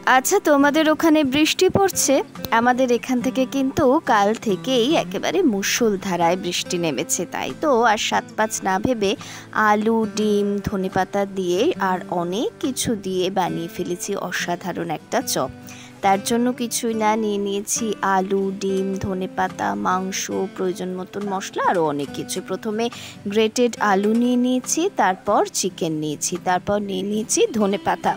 আচ্ছা, তোমাদের ওখানে বৃষ্টি পড়ছে? আমাদের এখান থেকে কিন্তু কাল থেকেই একেবারে মুষলধারায় বৃষ্টি নেমেছে। তাই তো আর ৭-৫ না ভেবে আলু, ডিম, ধনেপাতা দিয়ে আর অনেক কিছু দিয়ে বানিয়ে ফেলেছি অসাধারণ একটা চপ। তার জন্য কিছুই না, নিয়ে নিয়েছি আলু, ডিম, ধনেপাতা, মাংস, প্রয়োজন মতন মশলা আরও অনেক কিছু। প্রথমে গ্রেটেড আলু নিয়ে নিয়েছি, তারপর চিকেন নিয়েছি, তারপর নিয়ে নিয়েছি ধনেপাতা,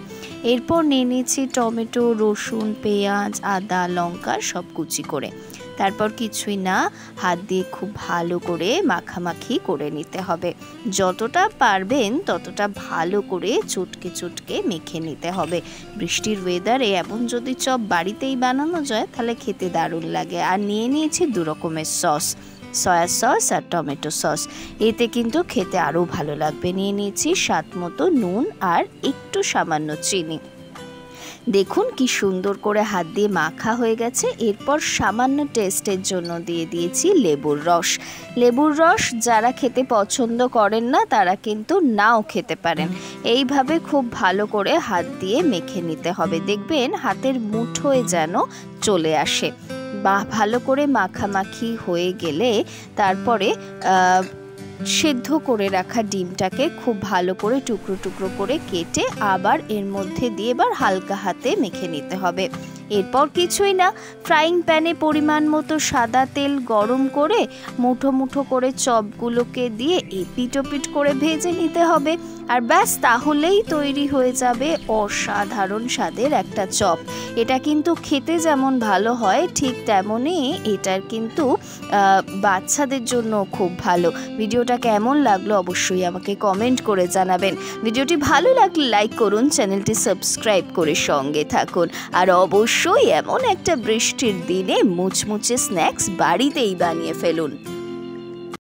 এরপর নিয়ে নিয়েছি টমেটো, রসুন, পেঁয়াজ, আদা, লঙ্কা সব কুচি করে। তারপর কিছুই না, হাত দিয়ে খুব ভালো করে মাখামাখি করে নিতে হবে। যতটা পারবেন ততটা ভালো করে চটকে চটকে মেখে নিতে হবে। বৃষ্টির ওয়েদারে এমন যদি চপ বাড়িতেই বানানো যায় তাহলে খেতে দারুণ লাগে। আর নিয়ে নিয়েছি 2 রকমের সস, সয়া সস আর টমেটো সস, এতে কিন্তু খেতে আরও ভালো লাগবে। নিয়ে নিয়েছি স্বাদ মতো নুন আর একটু সামান্য চিনি। দেখুন কি সুন্দর করে হাত দিয়ে মাখা হয়ে গেছে। এরপর সামান্য টেস্টের জন্য দিয়ে দিয়েছি লেবুর রস। লেবুর রস যারা খেতে পছন্দ করেন না তারা কিন্তু নাও খেতে পারেন। এইভাবে খুব ভালো করে হাত দিয়ে মেখে নিতে হবে, দেখবেন হাতের মুঠোয় যেন চলে আসে। বা ভালো করে মাখামাখি হয়ে গেলে তারপরে সেদ্ধ করে রাখা ডিমটাকে খুব ভালো করে টুকরো টুকরো করে কেটে আবার এর মধ্যে দিয়ে এবার হালকা হাতে মেখে নিতে হবে। এরপর কিছুই না, ফ্রাইং প্যানে পরিমাণ মতো সাদা তেল গরম করে মুঠো মুঠো করে চপগুলোকে দিয়ে এপিট ওপিট করে ভেজে নিতে হবে। আর ব্যাস, তাহলেই তৈরি হয়ে যাবে অসাধারণ স্বাদের একটা চপ। এটা কিন্তু খেতে যেমন ভালো হয় ঠিক তেমনই এটার কিন্তু বাচ্চাদের জন্য খুব ভালো। ভিডিওটা কেমন লাগলো অবশ্যই আমাকে কমেন্ট করে জানাবেন। ভিডিওটি ভালো লাগলে লাইক করুন, চ্যানেলটি সাবস্ক্রাইব করে সঙ্গে থাকুন। আর অবশ্যই এমন একটা বৃষ্টির দিনে মুচমুচে স্ন্যাক্স বাড়িতেই বানিয়ে ফেলুন।